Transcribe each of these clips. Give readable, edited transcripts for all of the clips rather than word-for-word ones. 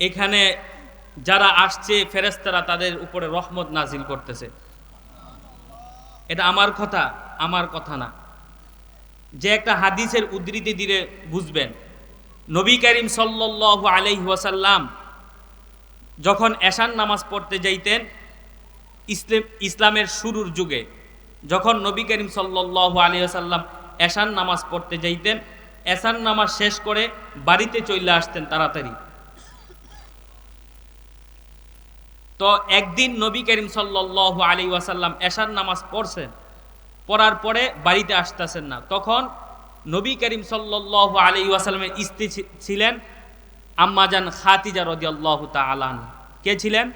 এখানে যারা আসছে ফেরেশতারা তাদের উপরে রহমত নাজিল করতেছে। এটা আমার কথা না, যে একটা হাদিসের উদ্ধৃতি দিলে বুঝবেন। নবী করিম সাল্লাল্লাহু আলাইহি ওয়াসাল্লাম যখন এশান নামাজ পড়তে যাইতেন ইসলামের শুরুর যুগে, যখন নবী করিম সাল্লাল্লাহু আলাইহি ওয়াসাল্লাম এশান নামাজ পড়তে যাইতেন, এশান নামাজ শেষ করে বাড়িতে চলে আসতেন তাড়াতাড়ি। তো একদিন নবী করিম সাল্লাল্লাহু আলাইহি ওয়াসাল্লাম এশান নামাজ পড়ছেন, পড়ার পরে বাড়িতে আসতেছেন না। তখন নবী করিম সাল্লাল্লাহু আলাইহি ওয়াসাল্লামের স্ত্রী ছিলেন আম্মাজান খাদিজা রাদিয়াল্লাহু তাআলা আনহা। কে ছিলেন?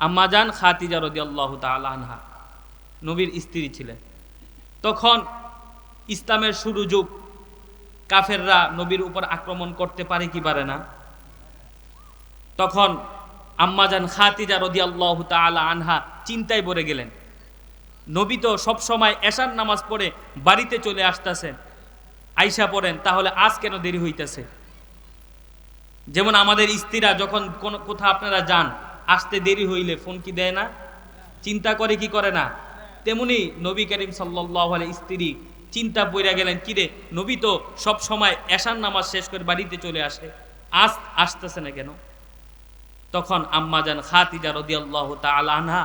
আম্মাজান খাদিজা রাদিয়াল্লাহু তাআলা আনহা নবীর স্ত্রী ছিলেন। তখন ইসলামের শুরু যুগ, কাফেররা নবীর উপর আক্রমণ করতে পারে কি পারে না। তখন আম্মাজান খাদিজা রাদিয়াল্লাহু তাআলা আনহা চিন্তায় পড়ে গেলেন। নবী তো সব সময় এশার নামাজ পড়ে বাড়িতে চলে আসতেছেন, আইসা পড়েন, তাহলে আজ কেন দেরি হইতেছে? যেমন আমাদের স্ত্রীরা যখন কোথাও আপনারা যান, আসতে দেরি হইলে ফোন কি দেয় না, চিন্তা করে কি করে না? তেমনি নবী করিম সাল্লাল্লাহু আলাইহি স্ত্রী চিন্তা পড়ে গেলেন, কিরে নবী তো সব সময় এশার নামাজ শেষ করে বাড়িতে চলে আসে, আজ আসতেছে না কেন? তখন আম্মাজান খাদিজা রাদিয়াল্লাহু তাআলা আনহা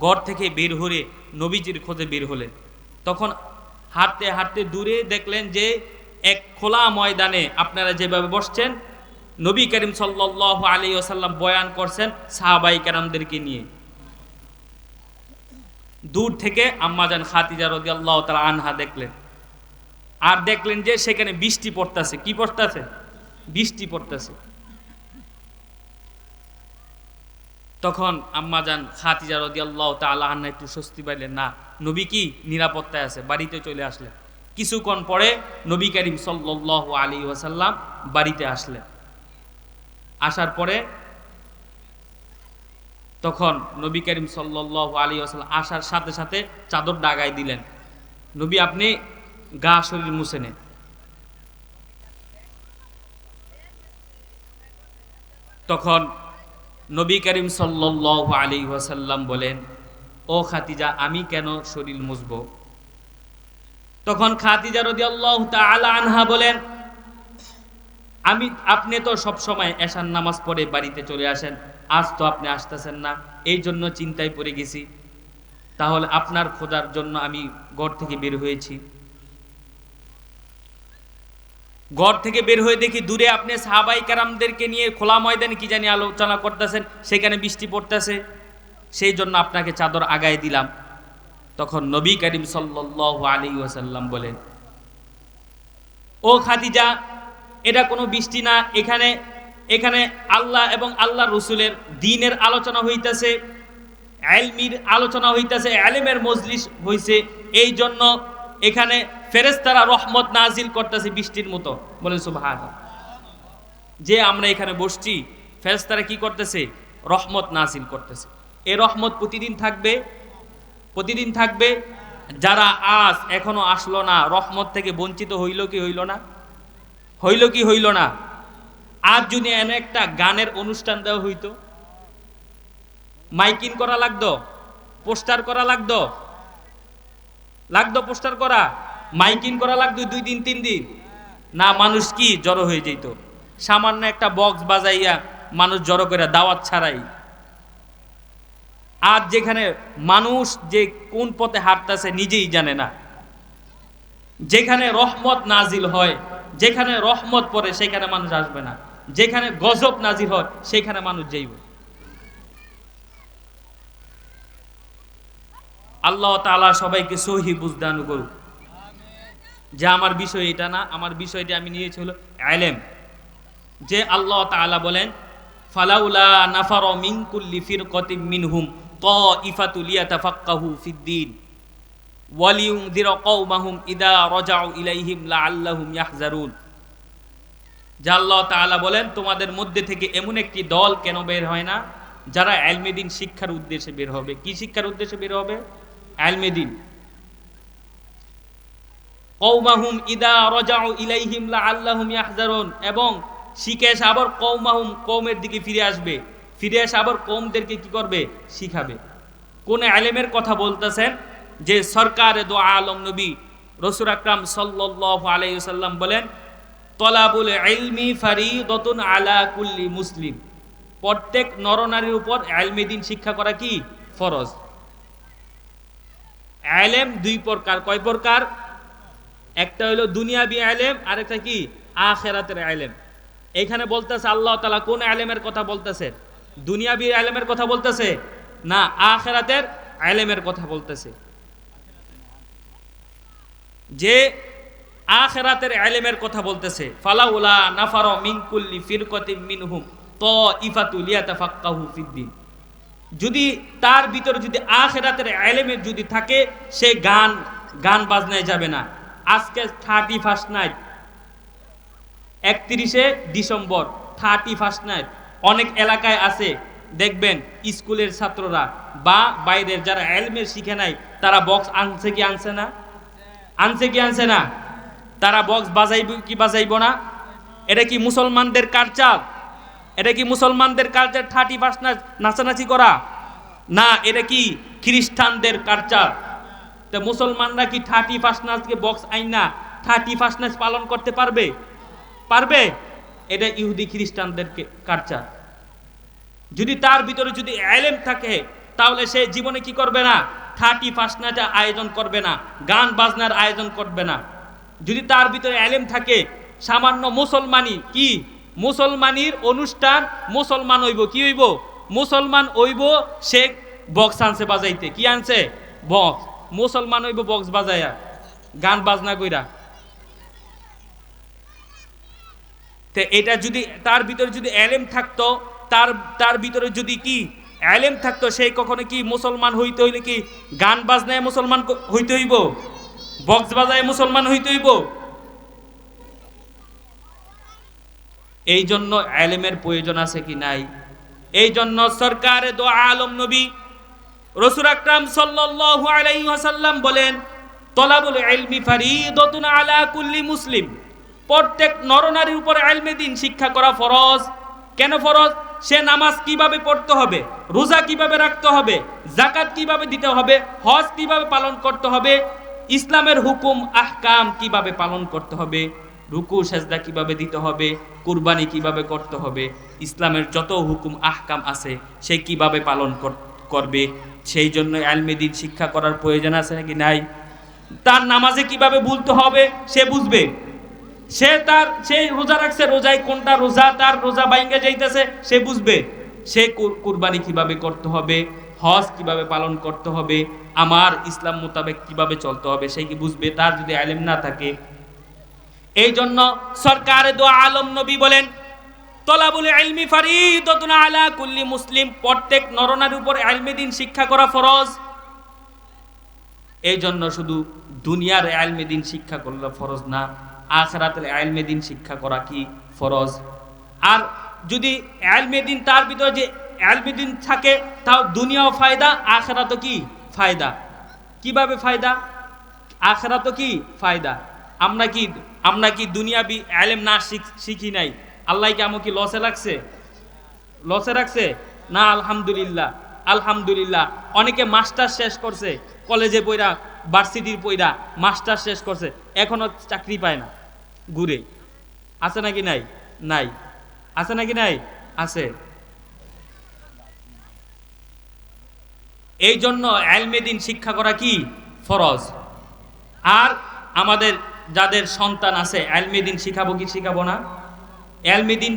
ঘর থেকে বের হয়ে নবীজির খোঁজে বের হলেন। তখন হাঁটতে হাঁটতে দূরে দেখলেন যে এক খোলা ময়দানে আপনারা যেভাবে বসছেন, নবী করিম সাল্লাল্লাহু আলাইহি ওয়াসাল্লাম বয়ান করছেন সাহাবায়ে কেরামদেরকে নিয়ে। দূর থেকে আম্মাজান খাদিজা রাদিয়াল্লাহু তাআলা আনহা দেখলেন, আর দেখলেন যে সেখানে বৃষ্টি পড়তেছে। কি পড়তেছে? বৃষ্টি পড়তেছে। তখন আম্মাজান খাদিজা রাদিয়াল্লাহু তাআলা আনহা একটু স্বস্তি পাইলেন, না নবী কি নিরাপত্তায় আছে, বাড়িতে চলে আসলেন। কিছুক্ষণ পরে নবী করিম সাল্লাল্লাহু আলাইহি ওয়াসাল্লাম বাড়িতে আসলেন। আসার পরে তখন নবী করিম সাল্লাল্লাহু আলাইহি ওয়াসাল্লাম আসার সাথে সাথে চাদর ডাগায় দিলেন, নবী আপনি গা শরীর মুছে নেন। তখন নবী করিম সাল্লাল্লাহু আলাইহি ওয়াসাল্লাম বলেন, ও খাদিজা আমি কেন শরীর মুছবো? তখন খাদিজা রাদিয়াল্লাহু তাআলা আনহা বলেন, আপনি তো সব সময় এশার নামাজ পড়ে বাড়িতে চলে আসেন, আজ তো আপনি আসতেছেন না, এই জন্য চিন্তায় পড়ে গেছি। তাহলে আপনার খোঁজার জন্য আমি ঘর থেকে বের হয়েছি। ঘর থেকে বের হয়ে দেখি দূরে আপনি সাহাবায়ে কেরামদেরকে নিয়ে খোলা ময়দানে কি জানি আলোচনা করতেছেন, সেখানে বৃষ্টি পড়তেছে, সেই জন্য আপনাকে চাদর আগায় দিলাম। তখন নবী করিম সাল্লাল্লাহু আলাইহি ওয়াসাল্লাম বলেন, ও খাদিজা এটা কোনো বৃষ্টি না, এখানে আল্লাহ এবং আল্লাহ রসুলের দ্বীনের আলোচনা হইতেছে, ইলমির আলোচনা হইতেছে, ইলমের মজলিস হইছে, এই জন্য এখানে ফেরেশতারা রহমত নাজিল করতেছে বৃষ্টির মতো। বলেন সুবহানাল্লাহ। যে আমরা এখানে বসছি, ফেরেশতারা কি করতেছে? রহমত নাজিল করতেছে। এই রহমত প্রতিদিন থাকবে। যারা আজ এখনো আসলো না, রহমত থেকে বঞ্চিত হইল কি হইল না? আজ যদি এনে একটা গানের অনুষ্ঠান দেওয়া হইতো, মাইকিং করা লাগতো, পোস্টার করা লাগতো পোস্টার করা, মাইকিং করা লাগতো 2 দিন 3 দিন, না মানুষ কি জড়ো হয়ে যেত? সামান্য একটা বক্স বাজাইয়া মানুষ জড়ো করে, দাওয়াত ছাড়াই। আজ যেখানে মানুষ যে কোন পথে হাঁটতেছে নিজেই জানে না। যেখানে রহমত নাজিল হয়, যেখানে রহমত পড়ে সেখানে মানুষ আসবে না, যেখানে গজব নাজিল হয় সেখানে মানুষ যাইবে। আল্লাহ তাআলা সবাইকে সহি বুঝদান করুক। যে আমার বিষয় এটা না, আমার বিষয়টি আমি নিয়েছি হলো ইলম। যে আল্লাহ তাআলা বলেন, ফালাউলা নাফারা মিন কুল্লি ফিরকাতিন মিনহুম তাইফাতুল লিয়াতাফাক্কাহু ফিদ্দীন ওয়া লিয়ুনযিরা কওমাহুম ইযা রাজাউ ইলাইহিম লাআল্লাহুম ইয়াহযারুন। যে আল্লাহ তাআলা বলেন, তোমাদের মধ্যে থেকে এমন একটি দল কেন বের হয় না যারা ইলমে দ্বীন শিক্ষার উদ্দেশ্যে বের হবে? কি শিক্ষার উদ্দেশ্যে বের হবে? ইলমে দ্বীন। কওমাহুম ইযা রাজাউ ইলাইহিম লাআল্লাহুম ইয়াহযারুন, এবং শিখে এসে আবার কওমাহুম কওমের দিকে ফিরে আসবে, ফিরে এসে আবার কওমদেরকে কি করবে, শিখাবে। কোন আলেমের কথা বলতেছেন? যে সরকারে দো আলম নবী রাসূল আকরাম সাল্লাল্লাহু আলাইহি ওয়াসাল্লাম বলেন, তলাবুল ইলমি ফারিদাতুন আলা কুল্লি মুসলিম, প্রত্যেক নরনারীর উপর ইলমে দ্বীন শিক্ষা করা কি ফরজ। ইলম দুই প্রকার, কয় প্রকার? একটা হলো দুনিয়াবি ইলম, আরেকটা কি আখিরাতের ইলম। এখানে বলতেছে আল্লাহ তাআলা কোন ইলমের কথা বলতেছে? দুনিয়াবি ইলমের কথা বলতেছে না, আখিরাতের ইলমের কথা বলতেছে। যে আখিরাতের ইলমের কথা বলতেছে, ফালাউলা নাফারা মিন কুল্লি ফিরকাতিন মিনহুম তাইফাতু লিয়াতাফাক্কাহু ফিদ্দিন। যদি তার ভিতরে যদি আখিরাতের ইলমে যদি থাকে, সে গান বাজনায় যাবে না। আজকে 31 নাইট, 31শে ডিসেম্বর 31 নাইট অনেক এলাকায় আছে, দেখবেন স্কুলের ছাত্ররা বা বাইরের যারা ইলমের শিখে নাই তারা বক্স আনছে কি আনছে না? আনছে কি আনছে না? তারা বক্স বাজাইব কি বাজাইব না? এটা কি মুসলমানদের কালচার? এটা কি মুসলমানদের কালচার 31 নাইট নাচানাচি করা? না, এটা কি খ্রিস্টানদের কালচার। তো মুসলমানরা কি 31 নাইটকে বক্স আইনা 31 নাইট পালন করতে পারবে? পারবে? এটা ইহুদি খ্রিস্টানদের কালচার। যদি তার ভিতরে যদি ইলম থাকে, তাহলে সে জীবনে কি করবে না? 31 নাইটের আয়োজন করবে না, গান বাজনার আয়োজন করবে না। যদি তার ভিতরে ইলম থাকে, সামান্য মুসলমানি কি মুসলমানির অনুষ্ঠান মুসলমান হইব, কি হইব? মুসলমান হইব। সে বক্স আনছে বাজাইতে, কি আনছে? বক্স। মুসলমান হইব বক্স বাজায়া, গান বাজনা কইরা। তে এটা যদি তার ভিতরে যদি ইলম থাকতো, তার ভিতরে যদি কি ইলম থাকতো, সেই কখনো কি মুসলমান হইতে হইলে কি গান বাজনায় মুসলমান হইতে হইব? বক্স বাজায় মুসলমান হইতে হইব? এই জন্য ইলমের প্রয়োজন আছে কি নাই? এই জন্য সরকারে দো আলম নবী রাসূল আকরাম সাল্লাল্লাহু আলাইহি ওয়াসাল্লাম বলেন, তলাবুল ইলমি ফারিদাতুন আলা কুল্লি মুসলিম, প্রত্যেক নরনারীর উপর ইলমে দ্বীন শিক্ষা করা ফরজ। কেন ফরজ? সে নামাজ কিভাবে পড়তে হবে, রোজা কিভাবে রাখতে হবে, যাকাত কিভাবে দিতে হবে, হজ কিভাবে পালন করতে হবে, ইসলামের হুকুম আহকাম কিভাবে পালন করতে হবে, রুকু সেজদা কিভাবে দিতে হবে, কুরবানি কিভাবে করতে হবে, ইসলামের যত হুকুম আহকাম আছে সে কিভাবে পালন করবে, সেই জন্য ইলমে দ্বীন শিক্ষা করার প্রয়োজন আছে নাকি নাই? তার নামাজে কিভাবে বলতে হবে সে বুঝবে। সে রোজা রাখছে, রোজায় কোনটা রোজা তার রোজা ভাঙ্গা যাইতেছে সে বুঝবে। সে কুরবানি কিভাবে করতে হবে, হজ কিভাবে পালন করতে হবে, আমার ইসলাম মোতাবেক কিভাবে চলতে হবে, সে কি বুঝবে? তার যদি ইলম না থাকে। এই জন্য সরকারে দো আলম নবী বলেন, তলাবুল ইলমি ফারিদাতুন আলা কুল্লি মুসলিম, প্রত্যেক নরনারীর উপর ইলমে দ্বীন শিক্ষা করা ফরজ। এই জন্য শুধু দুনিয়ার ইলমে দ্বীন শিক্ষা করলে ফরজ না, আখিরাতের ইলমে দ্বীন শিক্ষা করা কি ফরজ। আর যদি ইলমে দ্বীন তার ভিতরে যে ইলমে দ্বীন থাকে, তাও দুনিয়াও ফায়দা, আখিরাতও কি ফায়দা। কিভাবে ফায়দা? আখিরাতও কি ফায়দা। আমরা কি দুনিয়াবি ইলম না শিখি নাই, আল্লাহ কি আমাকে লসে লাগছে? লসে রাখছে না? আলহামদুলিল্লাহ, আলহামদুলিল্লাহ। অনেকে মাস্টার শেষ করছে, কলেজে পড়া, ভার্সিটির পড়া মাস্টার শেষ করছে, এখনো চাকরি পায় না, ঘুরে। আছে নাকি নাই? নাই। আছে নাকি নাই? আছে। এই জন্য ইলমে দ্বীন শিক্ষা করা কি ফরজ। আর আমাদের যাদের সন্তান আছে, ইলমে দ্বীন শিখাবো কি শিখাবো না? ইলমে দ্বীন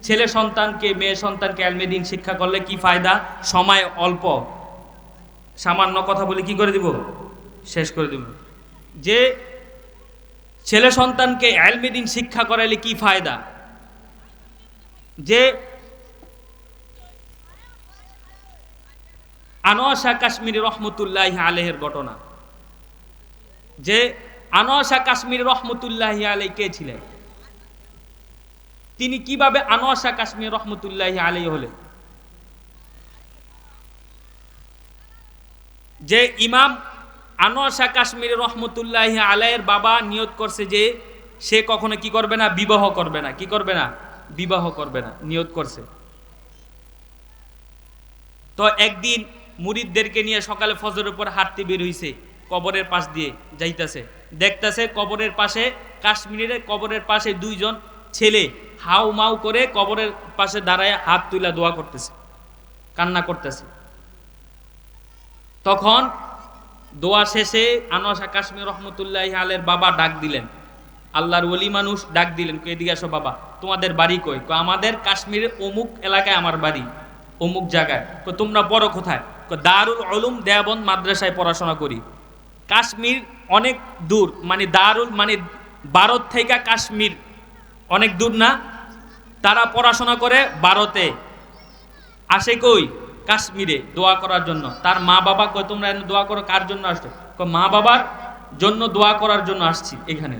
ছেলে সন্তানকে, মেয়ে সন্তানকে ইলমে দ্বীন শিক্ষা করলে কি ফায়দা? সময় অল্প, সামান্য কথা বলে কি করে দিব? শেষ করে দিব। যে ছেলে সন্তানকে ইলমে দ্বীন শিক্ষা করাইলে কি ফায়দা? যে আনোয়ার শাহ কাশ্মীরি রহমতুল্লাহি আলাইহির ঘটনা, যে আনোয়ার শাহ কাশ্মীরি রহমতুল্লাহি আলাইহি কে ছিলেন? তিনি কিভাবে আনোয়ার শাহ কাশ্মীরি রহমতুল্লাহি আলাইহি হলেন? যে ইমাম আনোয়ার শাহ কাশ্মীরি রহমতুল্লাহি আলাইহির বাবা নিয়ত করছে যে সে কখনো কি করবে না? বিবাহ করবে না। কি করবে না? বিবাহ করবে না, নিয়ত করছে। তো একদিন মুরিদদেরকে নিয়ে সকালে ফজরের উপর হাঁটতে বের হইছে, কবরের পাশ দিয়ে যাইতেছে, দেখতেছে কবরের পাশে, কাশ্মীরের কবরের পাশে দুইজন ছেলে হাউ মাউ করে কবরের পাশে দাঁড়ায় হাত তুলে দোয়া করতেছে, কান্না করতেছে। তখন দোয়া শেষে আনোয়ার শাহ কাশ্মীর রহমতুল্লাহ আলের বাবা ডাক দিলেন, আল্লাহর ওলি মানুষ ডাক দিলেন, এদিকে আসো বাবা, তোমাদের বাড়ি কই? আমাদের কাশ্মীরের অমুক এলাকায় আমার বাড়ি, অমুক জায়গায়। তোমরা পড়ো কোথায়? দারুল উলুম দেওবন্দ মাদ্রাসায় পড়াশোনা করি। কাশ্মীর অনেক দূর, মানে দারুল মানে ভারত থেকে কাশ্মীর অনেক দূর না? তারা পড়াশোনা করে ভারতে, আসে কই? কাশ্মীরে দোয়া করার জন্য। তার মা বাবা কয় তোমরা দোয়া করো, কার জন্য আসছো? মা বাবার জন্য দোয়া করার জন্য আসছি এখানে।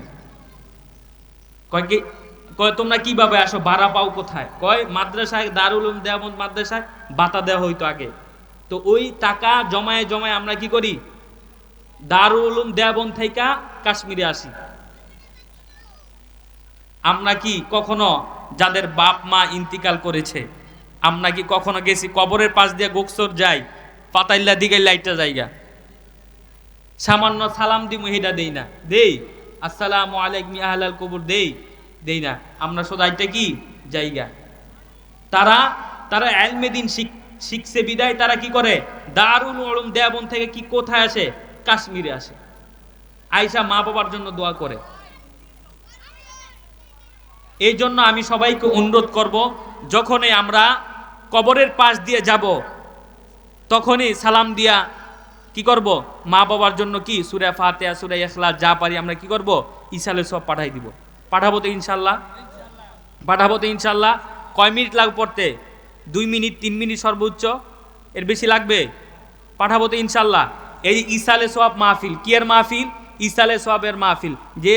কয় কি, কয় তোমরা কিভাবে আসো, ভাড়া পাও কোথায়? কয় মাদ্রাসায়, দারুল উলুম দেওবন্দ মাদ্রাসায় ভাতা দেওয়া হইতো আগে, তো ওই টাকা জমায়ে জমায়ে আমরা কি করি, দারুল উলুম দেওবন্দ থেকে কাশ্মীরে আসি। আমরা কি কখনো যাদের বাপ মা ইন্তিকাল করেছে, আমরা কি কখনো গেছি কবরের পাশ দিয়ে গোকসর যাই, পাতাইল্লা দিকে লাইটটা জায়গা, সামান্য সালাম দি মহিলা দেই না? দেই, আসসালামু আলাইকুম আহলাল কবর দেই না। আমরা সদাইটা কি জায়গা। তারা ইলমে দ্বীন শিখছে বিদায় তারা কি করে, দারুল উলুম দেওবন্দ থেকে কি কোথায় আসে, কাশ্মীরে আসে, আয়েশা মা বাবার জন্য দোয়া করে। এই জন্য আমি সবাইকে অনুরোধ করব, যখনই আমরা কবরের পাশ দিয়ে যাব তখনই সালাম দিয়া কি করব, মা বাবার জন্য কি সূরা ফাতিহা, সূরা ইখলাস যা পারি আমরা কি করব, ইসালে সব পাঠাই দিব। পাঠাবো তো ইনশাল্লাহ? পাঠাবো তো ইনশাল্লাহ। কয় মিনিট লাগবে পড়তে? 2 মিনিট 3 মিনিট সর্বোচ্চ, এর বেশি লাগবে? পাঠাবো তো ইনশাল্লাহ। এই ইসালে সওয়াব মাহফিল, কি এর মাহফিল? ইসালে সওয়াবের মাহফিল, যে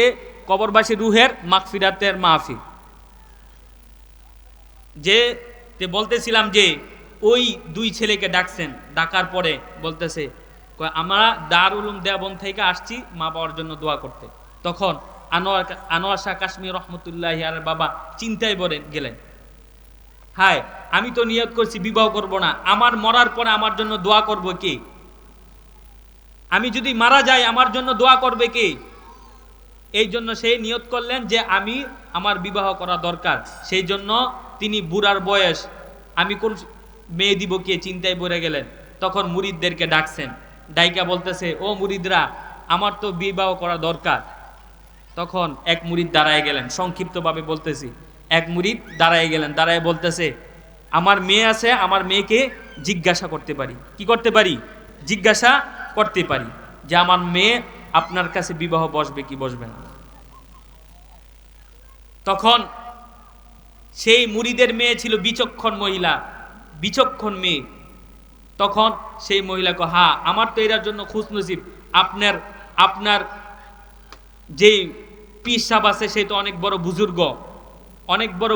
কবরবাসী রুহের মাগফিরাতের মাহফিল। যে বলতেছিলাম যে ওই 2 ছেলেকে ডাকছেন, ডাকার পরে বলতেছে আমরা দারুল উলুম দেওবন্দ থেকে আসছি মা বাবার জন্য দোয়া করতে। তখন আনোয়ার শাহ কাশ্মীর রহমতুল্লাহ আলের বাবা চিন্তায় গেলেন, হায় আমি তো নিয়ত করছি বিবাহ করব না, আমার মরার পরে আমার জন্য দোয়া করবে কে? আমি যদি মারা যাই আমার জন্য দোয়া করবে কে? এই জন্য সে নিয়ত করলেন যে আমার বিবাহ করা দরকার। সেই জন্য তিনি বুড়ার বয়স, আমি কোন মেয়ে দিব কে চিন্তায় পড়ে গেলেন। তখন মুরিদদেরকে ডাকছেন, ডাইকা বলতেছে, ও মুরিদরা, আমার তো বিবাহ করা দরকার। তখন এক মুরিদ দাঁড়ায় গেলেন, সংক্ষিপ্তভাবে বলতেছি, এক মুরিদ দাঁড়ায় গেলেন, দাঁড়ায় বলতেছে, আমার মেয়ে আছে, আমার মেয়েকে জিজ্ঞাসা করতে পারি? কি করতে পারি? জিজ্ঞাসা করতে পারি যে আমার মেয়ে আপনার কাছে বিবাহ বসবে কি বসবে না। তখন সেই মুরিদের মেয়ে ছিল বিচক্ষণ মহিলা, বিচক্ষণ মেয়ে। তখন সেই মহিলাকে, হ্যাঁ আমার তো এর জন্য খুশ নসিব, আপনার যে পীর সাহেব আছে সে তো অনেক বড়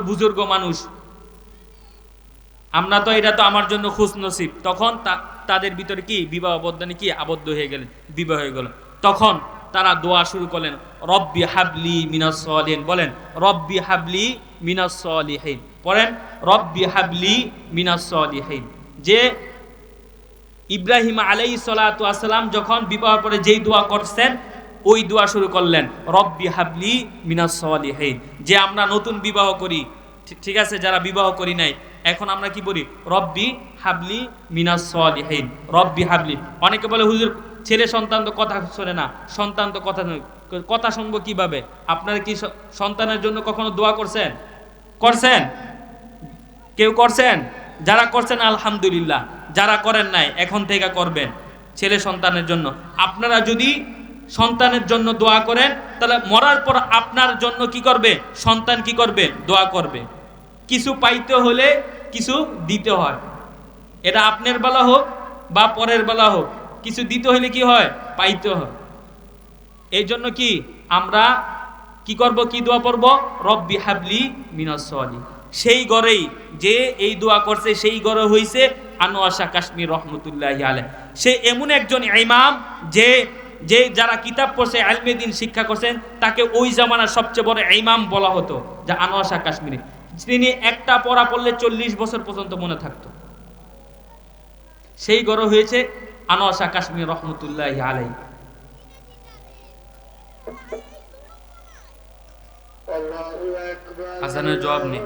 বুজুর্গ মানুষ, আমরা তো এটা তো আমার জন্য খুশ নসিব। তখন তাদের ভিতরে কি বিবাহ বন্ধনে কি আবদ্ধ হয়ে গেলেন, বিবাহ হয়ে গেল। তখন তারা দোয়া শুরু করলেন, রব্বি হাবলি মিনাস সলিহিন, বলেন রব্বি হাবলি মিনাস সলিহিন, পড়েন রব্বি হাবলি মিনাস সলিহিন। যে ইব্রাহিম আলাইহিস সালাতু ওয়াস সালাম যখন বিবাহের পরে যেই দোয়া করছেন ওই দোয়া শুরু করলেন, রব্বি হাবলি মিনাস সলিহিন। যে আমরা নতুন বিবাহ করি, ঠিক আছে, যারা বিবাহ করি নাই, এখন আমরা কি বলি, রব্বি হাবলি মিনাস সলিহিন, রব্বি হাবলি। অনেকে বলে হুজুর ছেলে সন্তান তো কথা শোনে না, সন্তান তো কথা নয়, কথা শুনবো কিভাবে? আপনারা কি সন্তানের জন্য কখনো দোয়া করছেন? কেউ করছেন? যারা করছেন আলহামদুলিল্লাহ, যারা করেন নাই এখন থেকে করবেন ছেলে সন্তানের জন্য। আপনারা যদি সন্তানের জন্য দোয়া করেন তাহলে মরার পর আপনার জন্য কি করবে, সন্তান কি করবে, দোয়া করবে। কিছু পাইতে হলে কিছু দিতে হয়, এটা আপনার বেলা হোক বা পরের বেলা হোক, কিছু দিতে হলে কি হয়, পাইতে হয়। এই জন্য কি আমরা কি করব, কি দোয়া পড়ব, রব্বি হাবলি মিনাস সলিহিন। সেই ঘরেই যে এই দোয়া করছে সেই ঘরে হইছে আনোয়ার শাহ কাশ্মীর রহমতুল্লাহি আলাইহি। সে এমন একজন ইমাম যে যারা কিতাব পড়ছে, ইলমে দ্বীন শিক্ষা করছেন, তাকে ওই জামানার সবচেয়ে বড় ইমাম বলা হতো, যা আনোয়ার শাহ কাশ্মীরি। তিনি একটা পড়া পড়লে 40 বছর পর্যন্ত মনে থাকতো। সেই গড় হয়েছে আনোয়ার শাহ কাশ্মীর রহমতুল্লাহি আলাইহি। আজানের জবাব নেই।